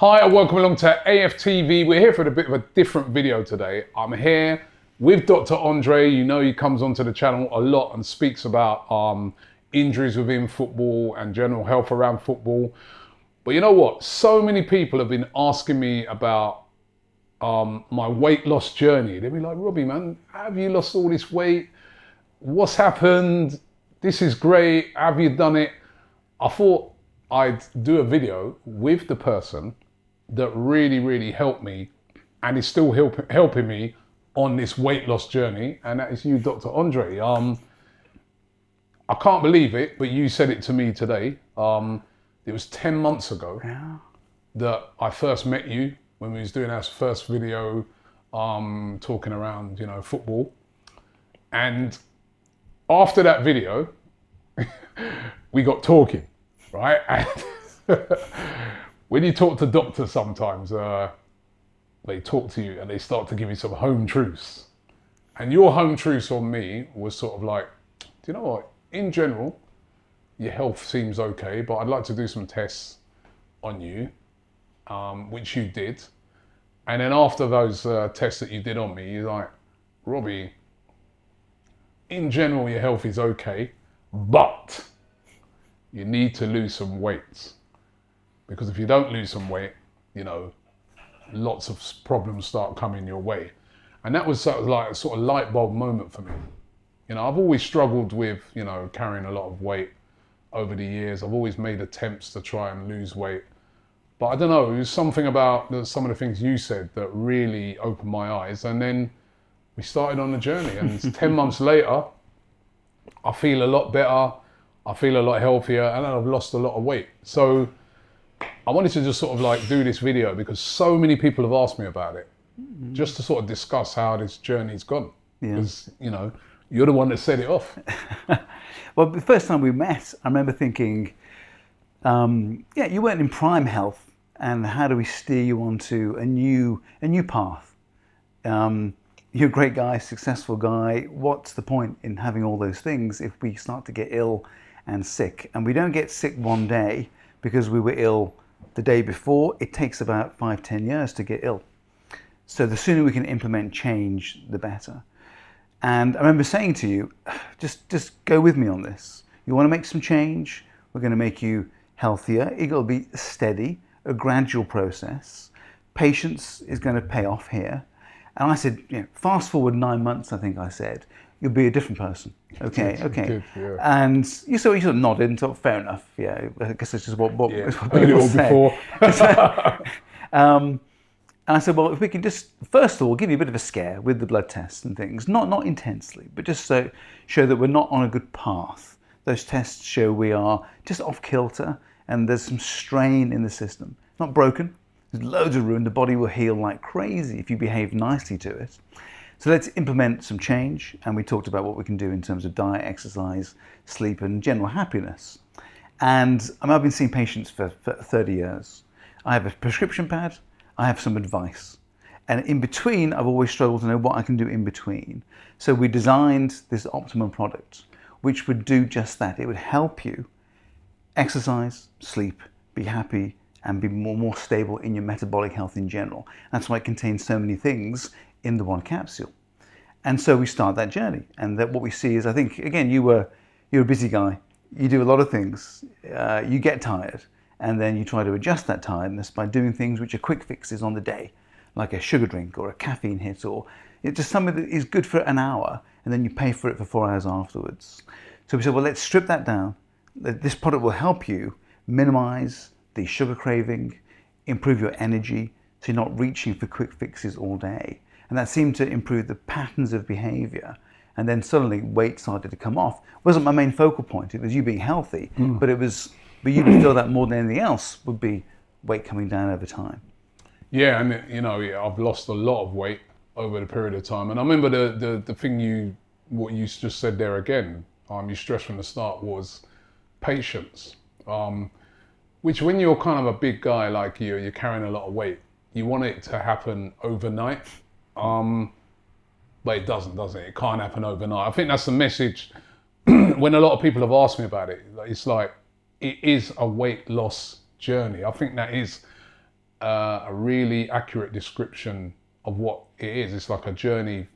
Hi and welcome along to AFTV. We're here for a bit of a different video today. I'm here with Dr. Andre. You know he comes onto the channel a lot and speaks about injuries within football and general health around football. But you know what? So many people have been asking me about my weight loss journey. They'll be like, Robbie, man, have you lost all this weight? What's happened? This is great. Have you done it? I thought I'd do a video with the person that really helped me and is still helping me on this weight loss journey, and that is you, Dr. Andre. I can't believe it, but you said it to me today. It was 10 months ago that I first met you when we was doing our first video, talking around, you know, football. And after that video, we got talking, right? And when you talk to doctors sometimes, they talk to you and they start to give you some home truths. And your home truths on me was sort of like, do you know what? In general, your health seems okay, but I'd like to do some tests on you, which you did. And then after those tests that you did on me, you're like, Robbie, in general, your health is okay, but you need to lose some weight. Because if you don't lose some weight, you know, lots of problems start coming your way. And that was sort of like a sort of light bulb moment for me. You know, I've always struggled with, you know, carrying a lot of weight over the years. I've always made attempts to try and lose weight. But I don't know, it was something about some of the things you said that really opened my eyes. And then we started on the journey. And 10 months later, I feel a lot better. I feel a lot healthier, and I've lost a lot of weight. So I wanted to just sort of like do this video because so many people have asked me about it, just to sort of discuss how this journey's gone. Because, you know, you're the one that set it off. Well, the first time we met, I remember thinking, yeah, you weren't in prime health, and how do we steer you onto a new path? You're a great guy, successful guy. What's the point in having all those things if we start to get ill and sick? And we don't get sick one day because we were ill the day before. It takes about 5-10 years to get ill. So the sooner we can implement change, the better. And I remember saying to you, just go with me on this. You want to make some change? We're going to make you healthier. It'll be steady, a gradual process. Patience is going to pay off here. And I said, you know, fast forward 9 months, I think I said, you'll be a different person. Okay. Good, yeah. And you sort of nodded and thought, fair enough. Yeah, I guess it's just what people say. Before. And I said, well, if we can just, first of all, give you a bit of a scare with the blood tests and things, not intensely, but just so show that we're not on a good path. Those tests show we are just off kilter and there's some strain in the system. It's not broken. There's loads of room. The body will heal like crazy if you behave nicely to it. So let's implement some change. And we talked about what we can do in terms of diet, exercise, sleep, and general happiness. And I've been seeing patients for 30 years. I have a prescription pad. I have some advice. And in between, I've always struggled to know what I can do in between. So we designed this Optimum product, which would do just that. It would help you exercise, sleep, be happy, and be more stable in your metabolic health in general. That's why it contains so many things in the one capsule. And so we start that journey. And that what we see is, I think, again, you're a busy guy. You do a lot of things. You get tired. And then you try to adjust that tiredness by doing things which are quick fixes on the day, like a sugar drink or a caffeine hit, or it's just something that is good for an hour, and then you pay for it for 4 hours afterwards. So we said, well, let's strip that down. This product will help you minimize the sugar craving, improve your energy, so you're not reaching for quick fixes all day. And that seemed to improve the patterns of behavior. And then suddenly weight started to come off. It wasn't my main focal point. It was you being healthy, but you would feel that more than anything else would be weight coming down over time. Yeah, and you know, I've lost a lot of weight over the period of time. And I remember the thing what you just said there again, you stressed from the start was patience. Which when you're kind of a big guy like you're carrying a lot of weight, you want it to happen overnight. But it doesn't, does it? It can't happen overnight. I think that's the message when a lot of people have asked me about it. It's like, it is a weight loss journey. I think that is a really accurate description of what it is. It's like a journey,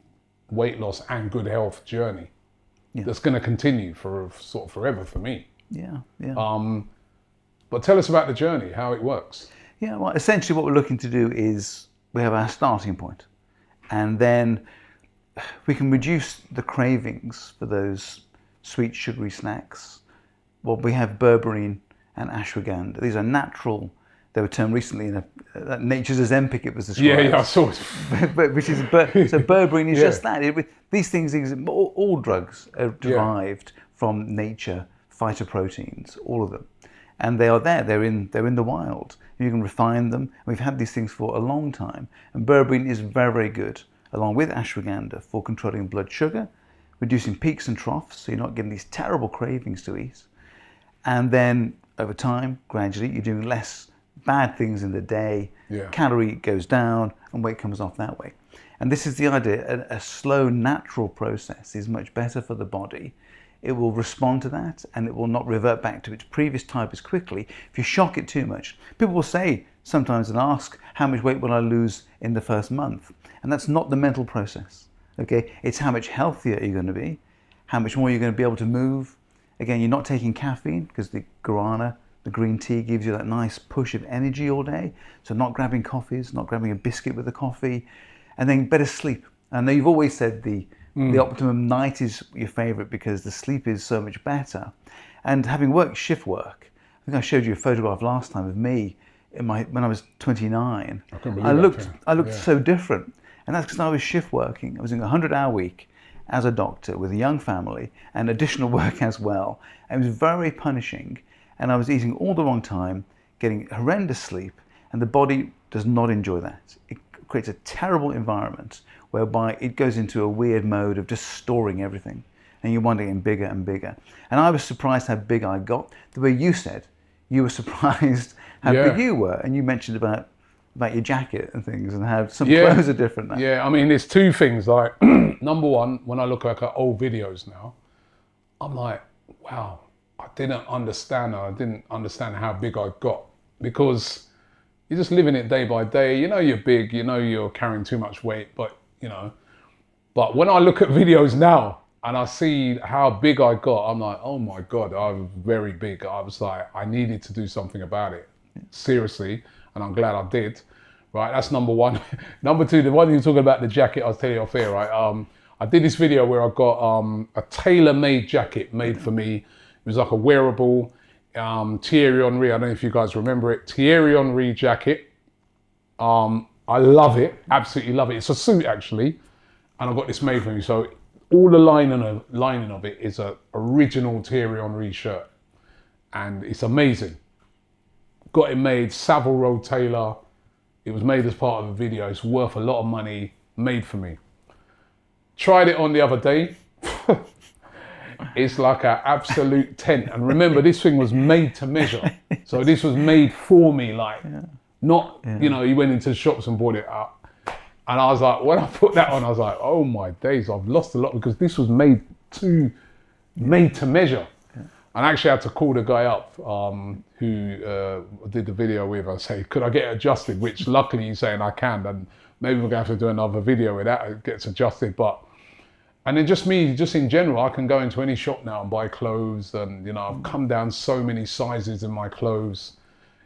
weight loss and good health journey that's going to continue for sort of forever for me. Yeah, yeah. But tell us about the journey, how it works. Yeah, well, essentially what we're looking to do is we have our starting point, and then we can reduce the cravings for those sweet, sugary snacks. Well, we have berberine and ashwagandha. These are natural. They were termed recently in Nature's Ozempic. It was described. Yeah, I saw it. So berberine is just that. These things, all drugs are derived from nature, phytoproteins, all of them, and they are there. They're in the wild. You can refine them. We've had these things for a long time, and berberine is very, very good, along with ashwagandha, for controlling blood sugar, reducing peaks and troughs, so you're not getting these terrible cravings to eat. And then over time, gradually, you're doing less bad things in the day, calorie goes down, and weight comes off that way. And this is the idea. A slow, natural process is much better for the body. It will respond to that, and it will not revert back to its previous type as quickly if you shock it too much. People will say sometimes and ask, how much weight will I lose in the first month? And that's not the mental process. Okay, it's how much healthier you're going to be, how much more you're going to be able to move. Again, you're not taking caffeine because the guarana, the green tea, gives you that nice push of energy all day. So not grabbing coffees, not grabbing a biscuit with a coffee, and then better sleep. I know you've always said the Optimum night is your favorite because the sleep is so much better. And having worked shift work, I think I showed you a photograph last time of me when I was 29. I looked so different. And that's because I was shift working. I was doing a 100-hour week as a doctor with a young family and additional work as well. And it was very punishing. And I was eating all the wrong time, getting horrendous sleep, and the body does not enjoy that. It creates a terrible environment whereby it goes into a weird mode of just storing everything. And you're wanting bigger and bigger. And I was surprised how big I got. The way you said, you were surprised how big you were. And you mentioned about your jacket and things and how some clothes are different now. Yeah, I mean, there's two things. Like, number one, when I look back at old videos now, I'm like, wow, I didn't understand how big I got, because you're just living it day by day. You know you're big, you know you're carrying too much weight, but when I look at videos now and I see how big I got, I'm like, oh my God, I was very big. I was like, I needed to do something about it, seriously. And I'm glad I did, right? That's number one. Number two, the one you're talking about, the jacket, I'll tell you off here, right? I did this video where I got a tailor-made jacket made for me. It was like a wearable Thierry Henry, I don't know if you guys remember it, Thierry Henry jacket. I love it, absolutely love it. It's a suit actually, and I got this made for me. So all the lining of it is a original Thierry Henry shirt, and it's amazing. Got it made, Savile Row Tailor. It was made as part of a video. It's worth a lot of money, made for me. Tried it on the other day. It's like an absolute tent. And remember, this thing was made to measure. So this was made for me, you went into the shops and bought it up. And I was like, when I put that on, I was like, oh my days, I've lost a lot, because this was made to measure. And I actually had to call the guy up who did the video with and say, could I get it adjusted? Which luckily he's saying I can, and maybe we're going to have to do another video with that. It gets adjusted. And then just in general, I can go into any shop now and buy clothes, and I've come down so many sizes in my clothes.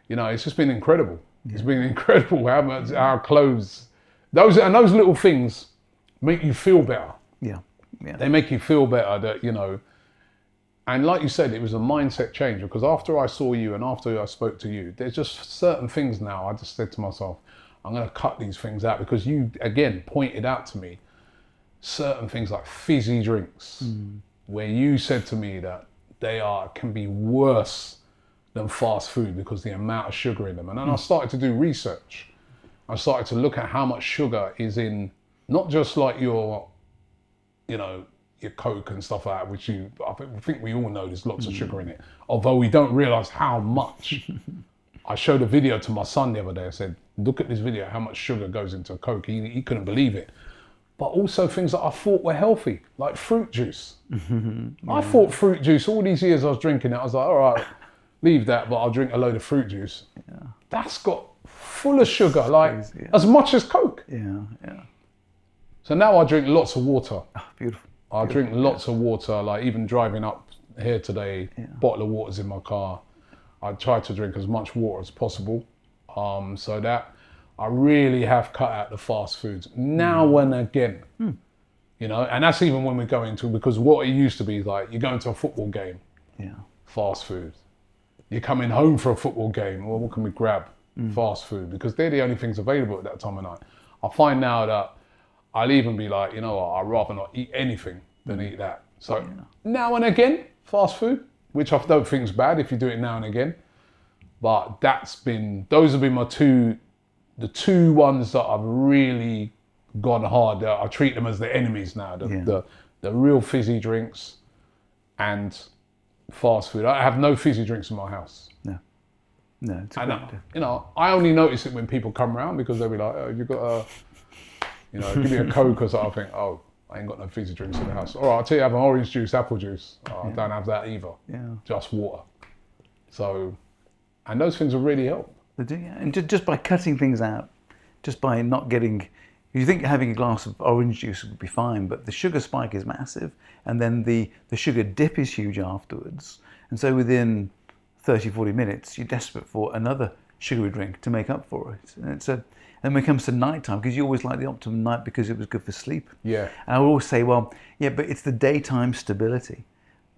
It's just been incredible. Yeah. It's been incredible how much our clothes, those little things make you feel better. Yeah. They make you feel better that, and like you said, it was a mindset change, because after I saw you and after I spoke to you, there's just certain things now I just said to myself, I'm going to cut these things out, because you, again, pointed out to me certain things like fizzy drinks, where you said to me that they can be worse than fast food because the amount of sugar in them. And then I started to do research. I started to look at how much sugar is in, not just like your Coke and stuff like that, which I think we all know there's lots of sugar in it, although we don't realize how much. I showed a video to my son the other day. I said, look at this video, how much sugar goes into a Coke. He couldn't believe it. But also things that I thought were healthy, like fruit juice. I thought fruit juice, all these years I was drinking it, I was like, all right, leave that, but I'll drink a load of fruit juice. That's got full of sugar, like crazy, yeah. as much as Coke. Yeah, yeah. So now I drink lots of water. Oh, beautiful. I drink lots of water, like even driving up here today, bottle of water's in my car. I try to drink as much water as possible. So that I really have cut out the fast foods now and again. You know, and that's even when we're going to, because what it used to be like, you go into a football game, fast food. You're coming home for a football game, well, what can we grab? Fast food, because they're the only things available at that time of night. I find now that I'll even be like, you know what, I'd rather not eat anything than eat that. So now and again, fast food, which I don't think is bad if you do it now and again. But those have been the two ones that I've really gone hard. I treat them as the enemies now, the real fizzy drinks and fast food. I have no fizzy drinks in my house. No, it's a And great idea. you know, I only notice it when people come around, because they'll be like, oh, you've got a, you know, give me a Coke or something. I think, oh, I ain't got no fizzy drinks in the house. All right, I'll tell you, I have an orange juice, apple juice. Oh, I don't have that either. Just water. So, and those things will really help. They do, yeah. And just by cutting things out, just by not getting, you think having a glass of orange juice would be fine, but the sugar spike is massive, and then the sugar dip is huge afterwards. And so within 30, 40 minutes, you're desperate for another sugary drink to make up for it. And when it comes to nighttime, because you always like the Optimum night because it was good for sleep. Yeah. And I would always say, well, yeah, but it's the daytime stability,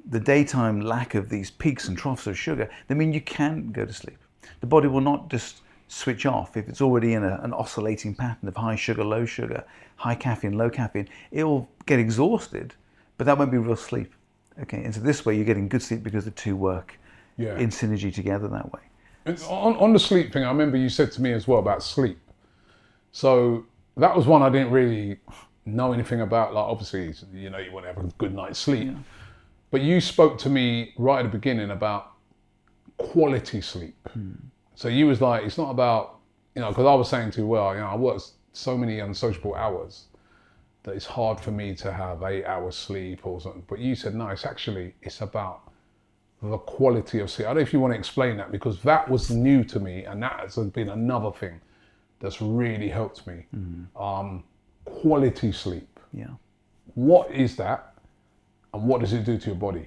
the daytime lack of these peaks and troughs of sugar that mean you can go to sleep. The body will not just switch off if it's already in an oscillating pattern of high sugar, low sugar, high caffeine, low caffeine. It will get exhausted, but that won't be real sleep. Okay, and so this way you're getting good sleep because the two work in synergy together that way. And on the sleep thing, I remember you said to me as well about sleep. So that was one I didn't really know anything about. Like, obviously, you know, you want to have a good night's sleep. But you spoke to me right at the beginning about quality sleep. So you was like, it's not about, you know, because I was saying too, well, you know, I work so many unsociable hours that it's hard for me to have 8 hours sleep or something. But you said, no, it's about the quality of sleep. I don't know if you want to explain that, because that was new to me, and that has been another thing that's really helped me. Quality sleep. What is that, and what does it do to your body?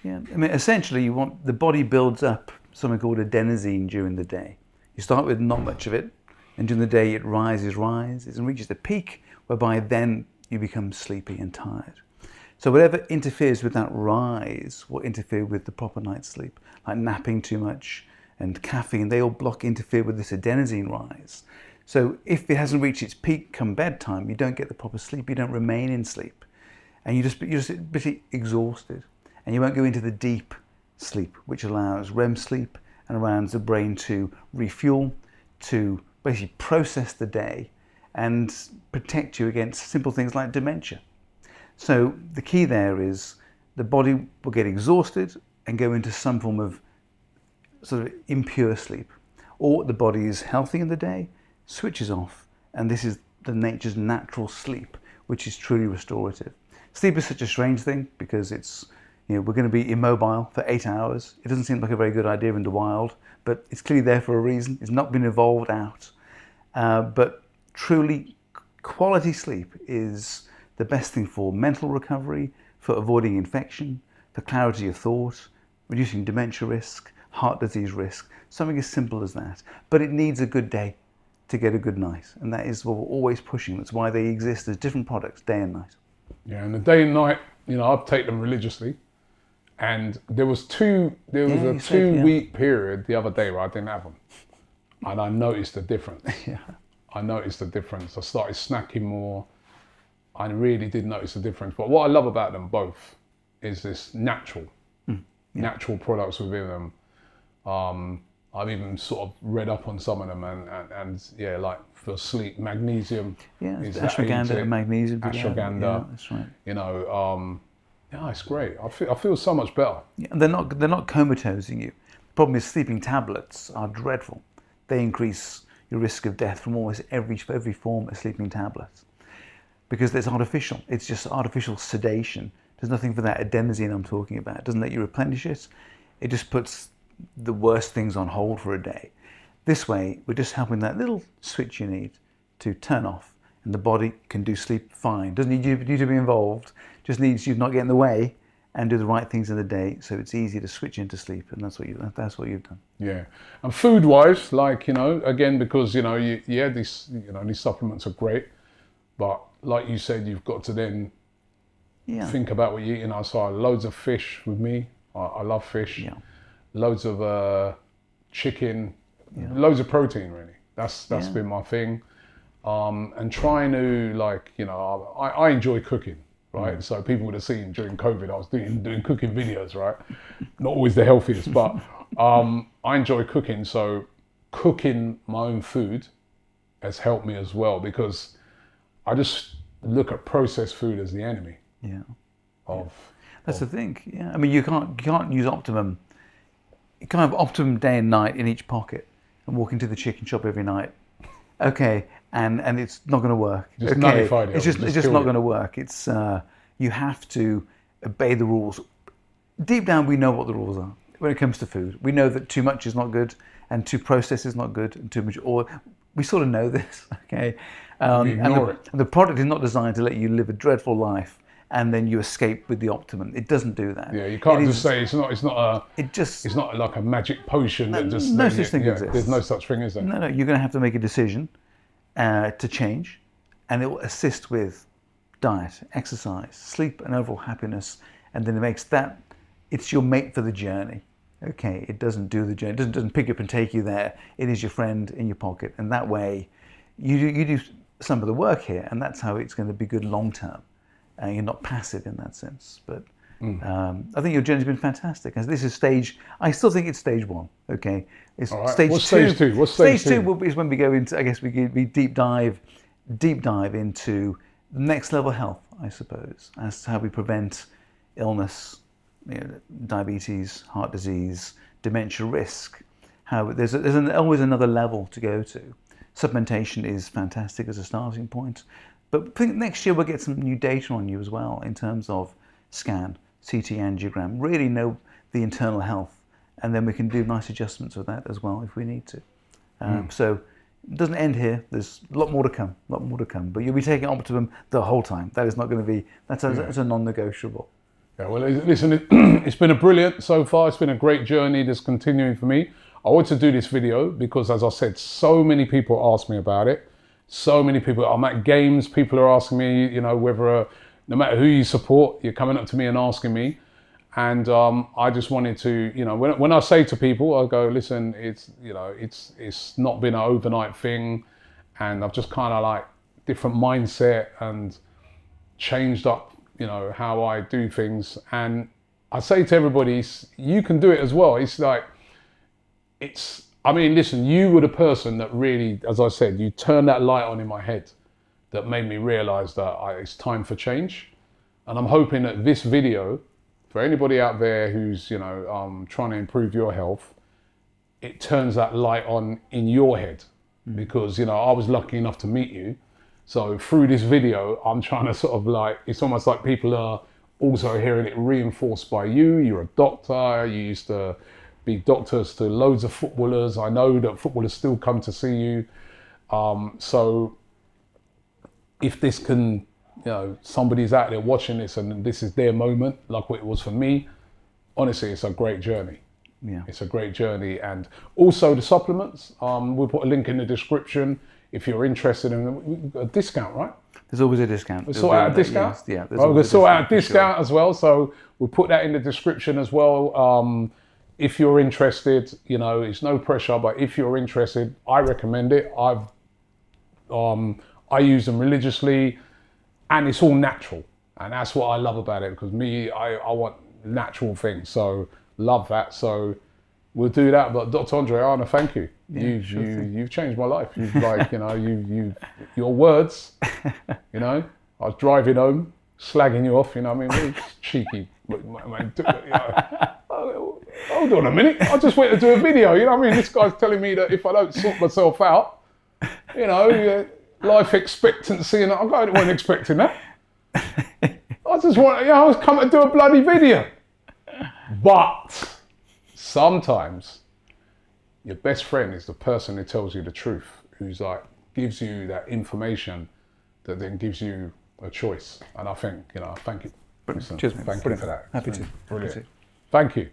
I mean, essentially, the body builds up something called adenosine during the day. You start with not much of it, and during the day it rises, and reaches the peak, whereby then you become sleepy and tired. So whatever interferes with that rise will interfere with the proper night's sleep, like napping too much and caffeine. They all interfere with this adenosine rise. So if it hasn't reached its peak come bedtime, you don't get the proper sleep. You don't remain in sleep, and you're just pretty exhausted, and you won't go into the deep sleep, which allows REM sleep and allows the brain to refuel, to basically process the day and protect you against simple things like dementia. So the key there is the body will get exhausted and go into some form of sort of impure sleep, or the body is healthy in the day, switches off, and this is the nature's natural sleep, which is truly restorative. Sleep is such a strange thing because it's, you know, we're going to be immobile for 8 hours. It doesn't seem like a very good idea in the wild, but it's clearly there for a reason. It's not been evolved out. But truly, quality sleep is the best thing for mental recovery, for avoiding infection, for clarity of thought, reducing dementia risk, heart disease risk, something as simple as that. But it needs a good day to get a good night, and that is what we're always pushing. That's why they exist as different products, day and night. Yeah, and the day and night, you know, I take them religiously, and there was a 2-week period the other day where I didn't have them, and I noticed the difference. I noticed the difference. I started snacking more. I really did notice the difference. But what I love about them both is this natural products within them. I've even sort of read up on some of them, and yeah, like for sleep, magnesium. Is ashwagandha and magnesium. Ashwagandha. Yeah, that's right. You know, yeah, it's great. I feel so much better. Yeah, and they're not comatosing you. The problem is sleeping tablets are dreadful. They increase your risk of death from almost every form of sleeping tablets, because it's artificial. It's just artificial sedation. There's nothing for that adenosine I'm talking about. It doesn't let you replenish it. It just puts the worst things on hold for a day. This way, we're just helping that little switch you need to turn off, and the body can do sleep fine. Doesn't need you to be involved, just needs you to not get in the way and do the right things in the day, so it's easy to switch into sleep, and that's what you've done. Yeah, and food-wise, like, you know, again, because, you know, these supplements are great, but like you said, you've got to then think about what you eat. I saw loads of fish with me. I love fish. Yeah. Loads of chicken, loads of protein, really. That's been my thing. And trying to, like, you know, I enjoy cooking, right? So people would have seen during COVID, I was doing cooking videos, right? Not always the healthiest, but I enjoy cooking. So cooking my own food has helped me as well, because I just look at processed food as the enemy. Yeah. That's the thing. Yeah. I mean, you can't use Optimum. You can't have Optimum Day and Night in each pocket and walk into the chicken shop every night. Okay, and it's not going to work. Just nullified it. It's just not going to work. It's you have to obey the rules. Deep down, we know what the rules are when it comes to food. We know that too much is not good, and too processed is not good, and too much oil. We sort of know this. Okay, and the product is not designed to let you live a dreadful life and then you escape with the Optimum. It doesn't do that. Yeah, you can't just say it's not like a magic potion that just no such thing exists. There's no such thing, is there? No, you're going to have to make a decision to change, and it will assist with diet, exercise, sleep, and overall happiness. And then it makes that it's your mate for the journey. Okay, it doesn't do the journey. It doesn't pick you up and take you there. It is your friend in your pocket, and that way, you do some of the work here, and that's how it's going to be good long term. You're not passive in that sense, but I think your journey's been fantastic. As this is I still think it's stage one. Okay, it's right. stage What's two. Stage two? What's stage two? Is when we go into. I guess we deep dive into next level health, I suppose, as to how we prevent illness, diabetes, heart disease, dementia risk. How there's always another level to go to. Supplementation is fantastic as a starting point. But I think next year we'll get some new data on you as well in terms of scan, CT angiogram, really know the internal health, and then we can do nice adjustments of that as well if we need to. So it doesn't end here. There's a lot more to come, But you'll be taking Optimum the whole time. That is not going to be, that's a non-negotiable. Yeah, well, listen, it's been a brilliant so far. It's been a great journey that's continuing for me. I want to do this video because, as I said, so many people ask me about it. So many people, I'm at games, people are asking me, whether, no matter who you support, you're coming up to me and asking me. And I just wanted to, when I say to people, I go, listen, it's not been an overnight thing. And I've just kind of like different mindset and changed up, how I do things. And I say to everybody, you can do it as well. Listen, you were the person that really, as I said, you turned that light on in my head that made me realize that it's time for change. And I'm hoping that this video, for anybody out there who's, trying to improve your health, it turns that light on in your head. Because, I was lucky enough to meet you. So through this video, I'm trying to sort of it's almost like people are also hearing it reinforced by you. You're a doctor, you used to be doctors to loads of footballers. I know that footballers still come to see you. So if this can, somebody's out there watching this and this is their moment, like what it was for me, honestly, it's a great journey. Yeah, it's a great journey. And also the supplements, we'll put a link in the description if you're interested in a discount, right? There's always a discount. We'll sort out a discount? Yes. Yeah. We'll sort out a discount as well. So we'll put that in the description as well. If you're interested, it's no pressure, but if you're interested, I recommend it. I use them religiously, and it's all natural. And that's what I love about it, because I want natural things. So love that. So we'll do that. But Dr. Andre, I want to thank you. Yeah, you've changed my life. You've your words, I was driving home, slagging you off, really cheeky. Hold on a minute, I just went to do a video, this guy's telling me that if I don't sort myself out, life expectancy, and I wasn't expecting that. I just want, I was coming to do a bloody video. But sometimes your best friend is the person who tells you the truth, who's like, gives you that information that then gives you a choice. And I think, thank you. Listen, Cheers, mate. Thank you for that. Happy to. Brilliant. Happy to. Thank you.